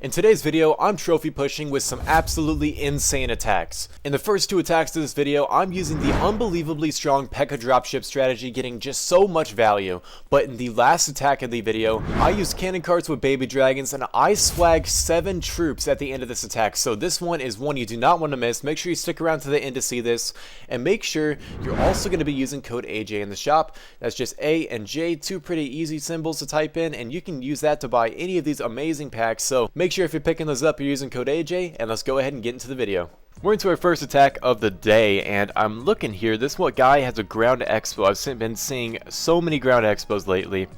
In today's video, I'm trophy pushing with some absolutely insane attacks. In the first two attacks of this video, I'm using the unbelievably strong Pekka Dropship strategy, getting just so much value. But in the last attack of the video, I used cannon carts with baby dragons and I swag 7 troops at the end of this attack. So this one is one you do not want to miss. Make sure you stick around to the end to see this. And make sure you're also going to be using code AJ in the shop. That's just A and J, two pretty easy symbols to type in, and you can use that to buy any of these amazing packs. So make sure if you're picking those up, you're using code AJ, and let's go ahead and get into the video. We're into our first attack of the day, and I'm looking here. This guy has a ground expo. I've been seeing so many ground expos lately,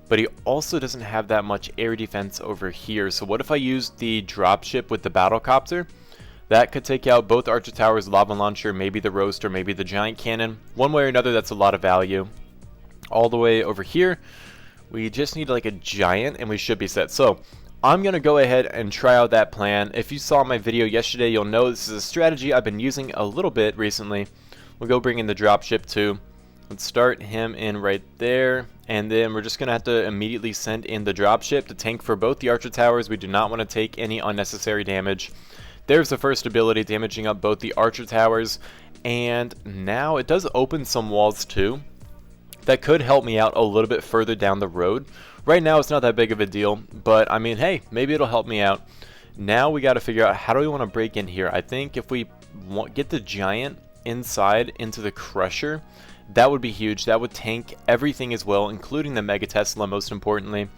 but he also doesn't have that much air defense over here. So what if I use the dropship with the battlecopter? That could take out both Archer Towers, Lava Launcher, maybe the Roaster, maybe the Giant Cannon. One way or another, that's a lot of value. All the way over here, we just need like a giant, and we should be set. So I'm going to go ahead and try out that plan. If you saw my video yesterday, you'll know this is a strategy I've been using a little bit recently. We'll go bring in the dropship too. Let's start him in right there, and then we're just going to have to immediately send in the dropship to tank for both the Archer Towers. We do not want to take any unnecessary damage. There's the first ability, damaging up both the Archer Towers, and now it does open some walls too. That could help me out a little bit further down the road. Right now it's not that big of a deal, but I mean, hey, maybe it'll help me out. Now we got to figure out how do we want to break in here. I think if we get the giant inside into the crusher, that would be huge. That would tank everything as well, including the Mega Tesla most importantly.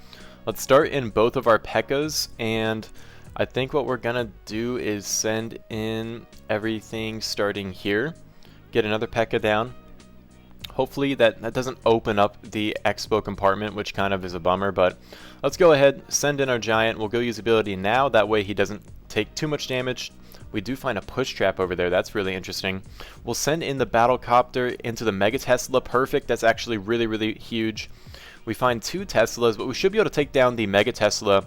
Let's start in both of our Pekkas, and I think what we're gonna do is send in everything starting here. Get another Pekka down. Hopefully that doesn't open up the expo compartment, which kind of is a bummer, but let's go ahead, send in our giant. We'll go use ability now, that way he doesn't take too much damage. We do find a push trap over there, that's really interesting. We'll send in the battlecopter into the Mega Tesla, perfect, that's actually really huge. We find 2 Teslas, but we should be able to take down the Mega Tesla,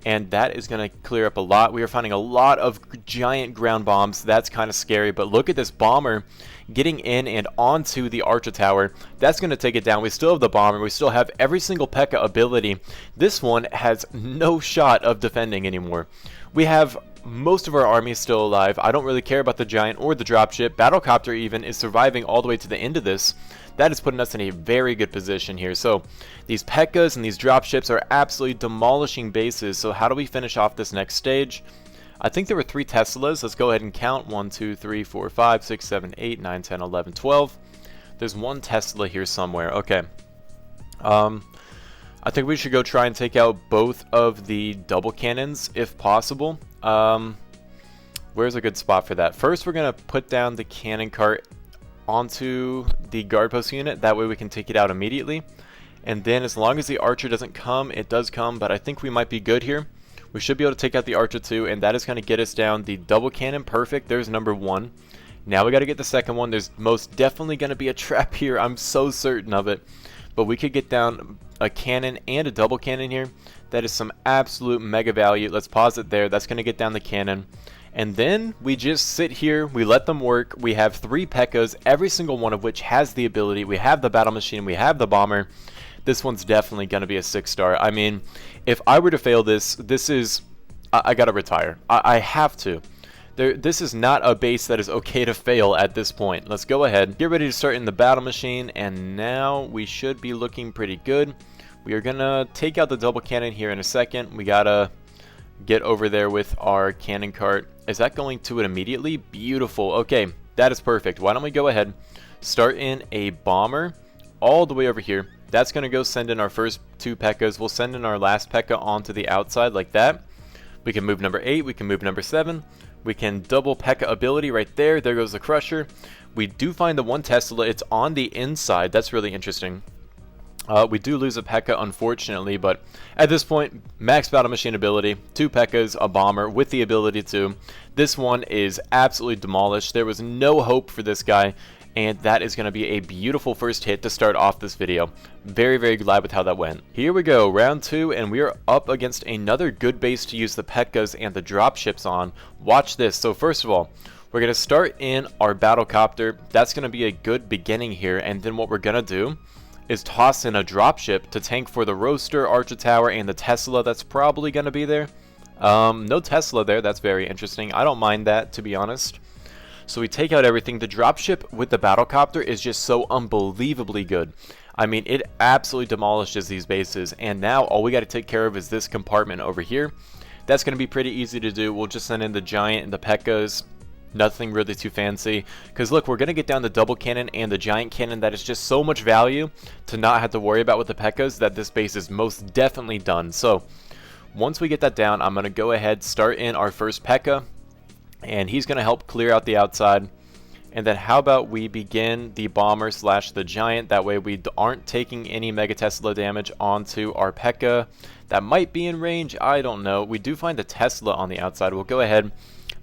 and that is going to clear up a lot. We are finding a lot of giant ground bombs. That's kind of scary, but look at this bomber getting in and onto the Archer Tower. That's going to take it down. We still have the bomber. We still have every single Pekka ability. This one has no shot of defending anymore. We have most of our army still alive. I don't really care about the giant or the dropship. Battlecopter even is surviving all the way to the end of this. That is putting us in a very good position here. So these Pekkas and these dropships are absolutely demolishing bases. So how do we finish off this next stage? I think there were 3 Teslas. Let's go ahead and count. 1, 2, 3, 4, 5, 6, 7, 8, 9, 10, 11, 12. There's 1 Tesla here somewhere. Okay. I think we should go try and take out both of the double cannons if possible. Where's a good spot for that? First, we're going to put down the cannon cart onto the guard post unit. That way we can take it out immediately. And then as long as the archer doesn't come, it does come, but I think we might be good here. We should be able to take out the archer too, and that is going to get us down the double cannon. Perfect. There's number 1. Now we got to get the second one. There's most definitely going to be a trap here. I'm so certain of it. But we could get down a cannon and a double cannon here. That is some absolute mega value. Let's pause it there. That's going to get down the cannon. And then we just sit here, we let them work. We have 3 Pekkas, every single one of which has the ability. We have the battle machine, we have the bomber. This one's definitely going to be a 6-star. I mean, if I were to fail this, I got to retire. I have to. This is not a base that is okay to fail at this point. Let's go ahead, get ready to start in the battle machine, and now we should be looking pretty good. We are going to take out the double cannon here in a second. We got to get over there with our cannon cart. Is that going to it immediately? Beautiful. Okay, that is perfect. Why don't we go ahead, start in a bomber all the way over here. That's going to go send in our first 2 Pekkas. We'll send in our last Pekka onto the outside like that. We can move number 8. We can move number 7. We can double Pekka ability right there. There goes the crusher. We do find the 1 Tesla. It's on the inside. That's really interesting. We do lose a Pekka, unfortunately, but at this point, max battle machine ability, 2 Pekkas, a bomber with the ability to. This one is absolutely demolished. There was no hope for this guy, and that is going to be a beautiful first hit to start off this video. Very glad with how that went. Here we go, round 2, and we are up against another good base to use the Pekkas and the dropships on. Watch this. So first of all, we're going to start in our battlecopter. That's going to be a good beginning here, and then what we're going to do is toss in a dropship to tank for the Roaster, Archer Tower, and the Tesla that's probably going to be there. No Tesla there. That's very interesting. I don't mind that, to be honest. So we take out everything. The dropship with the battlecopter is just so unbelievably good. I mean, it absolutely demolishes these bases. And now all we got to take care of is this compartment over here. That's going to be pretty easy to do. We'll just send in the giant and the Pekkas. Nothing really too fancy. Because look, we're going to get down the double cannon and the giant cannon. That is just so much value to not have to worry about with the Pekkas that this base is most definitely done. So once we get that down, I'm going to go ahead, start in our first Pekka. And he's going to help clear out the outside. And then how about we begin the bomber slash the giant. That way we aren't taking any Mega Tesla damage onto our Pekka. That might be in range. I don't know. We do find the Tesla on the outside. We'll go ahead,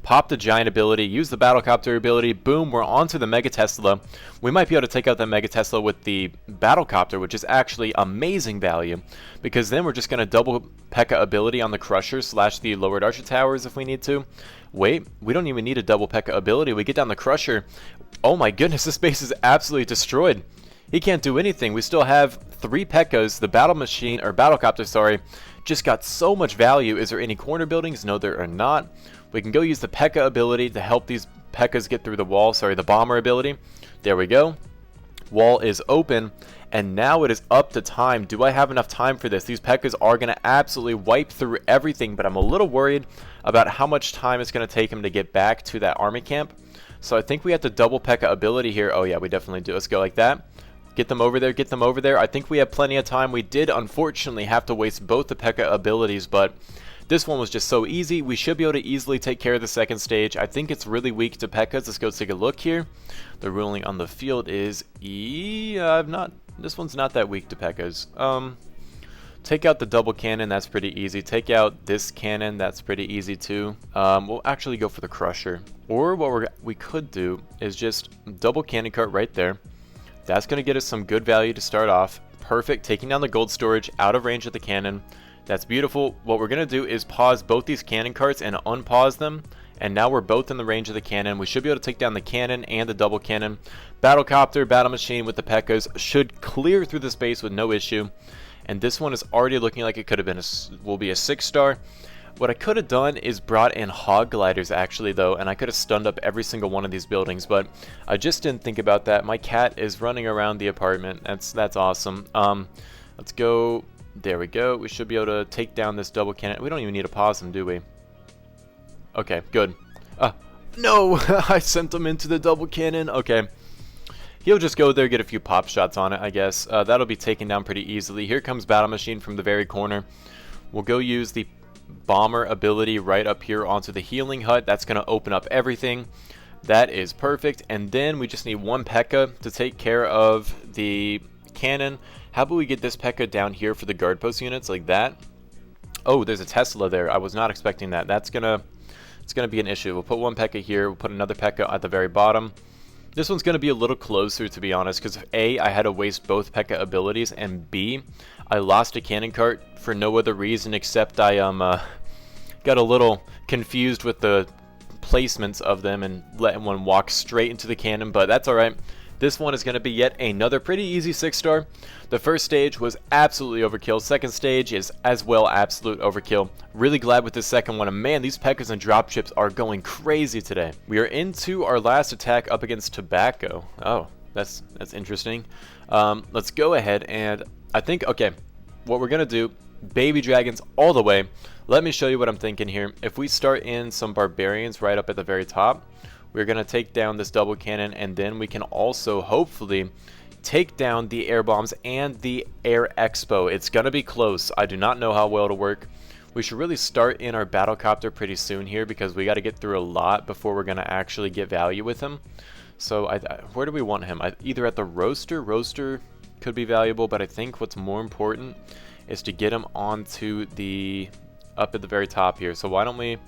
pop the giant ability, use the battlecopter ability. Boom, we're onto the Mega Tesla. We might be able to take out the Mega Tesla with the battlecopter, which is actually amazing value. Because then we're just going to double Pekka ability on the Crusher slash the lowered Archer Towers if we need to. Wait, we don't even need a double Pekka ability. We get down the Crusher. Oh my goodness, this base is absolutely destroyed. He can't do anything. We still have 3 Pekkas. The battle machine, or battlecopter, sorry, just got so much value. Is there any corner buildings? No, there are not. We can go use the Pekka ability to help these Pekkas get through the wall. Sorry, the bomber ability. There we go. Wall is open. And now it is up to time. Do I have enough time for this? These Pekkas are going to absolutely wipe through everything, but I'm a little worried about how much time it's going to take him to get back to that army camp. So I think we have to double Pekka ability here. Oh yeah, we definitely do. Let's go like that. Get them over there, get them over there. I think we have plenty of time. We did unfortunately have to waste both the Pekka abilities, but this one was just so easy. We should be able to easily take care of the second stage. I think it's really weak to Pekkas. Let's go take a look here. The ruling on the field is this one's not that weak to Pekkas. Take out the double cannon, that's pretty easy. Take out this cannon, that's pretty easy too. We'll actually go for the Crusher. Or what we could do is just double cannon cart right there. That's going to get us some good value to start off. Perfect, taking down the gold storage out of range of the cannon. That's beautiful. What we're going to do is pause both these cannon carts and unpause them. And now we're both in the range of the cannon. We should be able to take down the cannon and the double cannon. Battlecopter, battle machine with the Pekkas should clear through the space with no issue. And this one is already looking like it could have been will be a 6-star. What I could have done is brought in hog gliders actually though, and I could have stunned up every single one of these buildings, but I just didn't think about that. My cat is running around the apartment. That's awesome. Let's go. There we go. We should be able to take down this double cannon. We don't even need to pause them, do we? Okay, good. No! I sent him into the double cannon. Okay. He'll just go there, get a few pop shots on it, I guess. That'll be taken down pretty easily. Here comes Battle Machine from the very corner. We'll go use the bomber ability right up here onto the healing hut. That's going to open up everything. That is perfect. And then we just need one Pekka to take care of the cannon. How about we get this Pekka down here for the guard post units like that? Oh, there's a Tesla there. I was not expecting that. It's gonna be an issue. We'll put one Pekka here. We'll put another Pekka at the very bottom. This one's going to be a little closer, to be honest, because A, I had to waste both Pekka abilities, and B, I lost a cannon cart for no other reason except I got a little confused with the placements of them and let one walk straight into the cannon, but that's alright. This one is going to be yet another pretty easy 6-star. The first stage was absolutely overkill. Second stage is as well absolute overkill. Really glad with the second one. And man, these Pekkas and dropships are going crazy today. We are into our last attack up against Tobacco. Oh, that's interesting. Let's go ahead and I think, okay, what we're going to do, baby dragons all the way. Let me show you what I'm thinking here. If we start in some barbarians right up at the very top, we're going to take down this double cannon, and then we can also hopefully take down the air bombs and the air expo. It's going to be close. I do not know how well it'll work. We should really start in our battlecopter pretty soon here because we got to get through a lot before we're going to actually get value with him. So where do we want him? Either at the roaster. Roaster could be valuable, but I think what's more important is to get him onto the up at the very top here. So why don't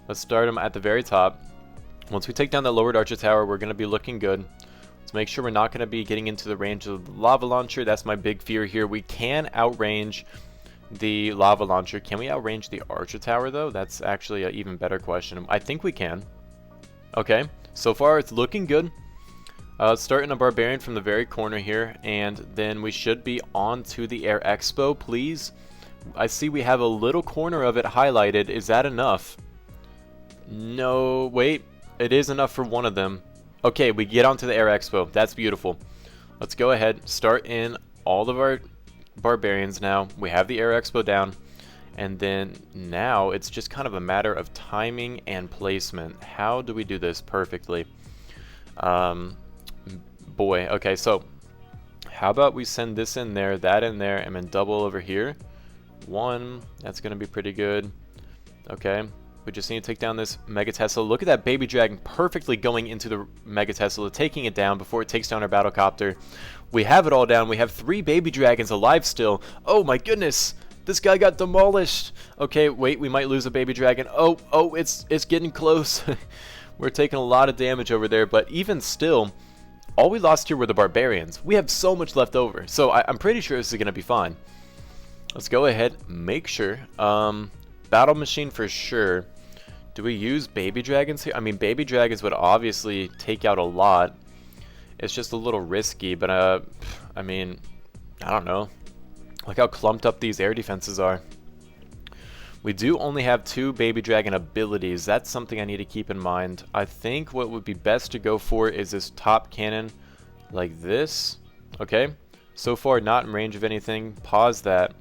let's start him at the very top. Once we take down the lowered archer tower, we're going to be looking good. Let's make sure we're not going to be getting into the range of the lava launcher. That's my big fear here. We can outrange the lava launcher. Can we outrange the archer tower, though? That's actually an even better question. I think we can. Okay, so far it's looking good. Let's start in a barbarian from the very corner here, and then we should be on to the air expo. Please I see we have a little corner of it highlighted. Is that enough? No, wait. It is enough for one of them. Okay, we get onto the Air Expo. That's beautiful. Let's go ahead, start in all of our barbarians now. We have the Air Expo down. And then now it's just kind of a matter of timing and placement. How do we do this perfectly? Boy, okay, so how about we send this in there, that in there, and then double over here. One, that's going to be pretty good. Okay, we just need to take down this Mega Tesla. Look at that baby dragon perfectly going into the Mega Tesla, taking it down before it takes down our battlecopter. We have it all down. We have 3 baby dragons alive still. Oh my goodness! This guy got demolished. Okay, wait, we might lose a baby dragon. Oh, it's getting close. We're taking a lot of damage over there, but even still, all we lost here were the barbarians. We have so much left over, so I'm pretty sure this is going to be fine. Let's go ahead, make sure. Battle machine for sure. Do we use baby dragons here? I mean, baby dragons would obviously take out a lot. It's just a little risky, but I mean, I don't know. Look how clumped up these air defenses are. We do only have 2 baby dragon abilities. That's something I need to keep in mind. I think what would be best to go for is this top cannon like this. Okay, so far not in range of anything. Pause that.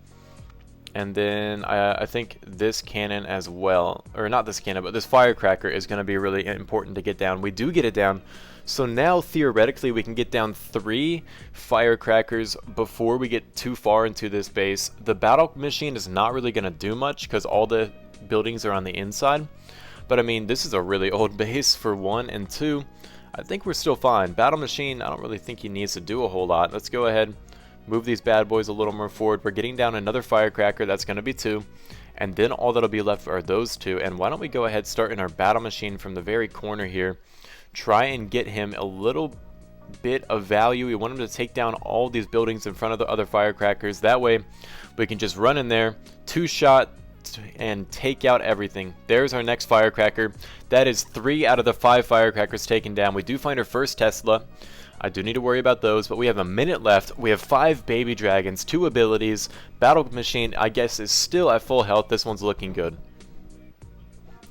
And then I think this cannon as well, or not this cannon, but this firecracker is going to be really important to get down. We do get it down. So now theoretically we can get down 3 firecrackers before we get too far into this base. The battle machine is not really going to do much because all the buildings are on the inside. But I mean, this is a really old base for 1, and 2, I think we're still fine. Battle machine, I don't really think he needs to do a whole lot. Let's go ahead, move these bad boys a little more forward. We're getting down another firecracker. That's going to be 2. And then all that'll be left are those 2. And why don't we go ahead, start in our battle machine from the very corner here. Try and get him a little bit of value. We want him to take down all these buildings in front of the other firecrackers. That way we can just run in there, 2-shot, and take out everything. There's our next firecracker. That is 3 out of the 5 firecrackers taken down. We do find our first Tesla. I do need to worry about those, but we have a minute left. We have 5 baby dragons, 2 abilities. Battle machine, I guess, is still at full health. This one's looking good.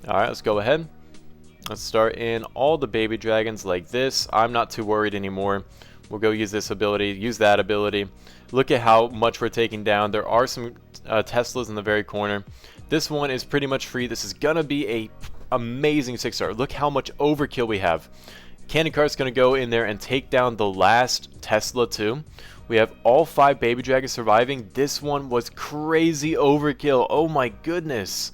Alright, let's go ahead. Let's start in all the baby dragons like this. I'm not too worried anymore. We'll go use this ability, use that ability. Look at how much we're taking down. There are some Teslas in the very corner. This one is pretty much free. This is going to be a amazing 6-star. Look how much overkill we have. Cannon Cart's going to go in there and take down the last Tesla too. We have all 5 baby dragons surviving. This one was crazy overkill. Oh my goodness.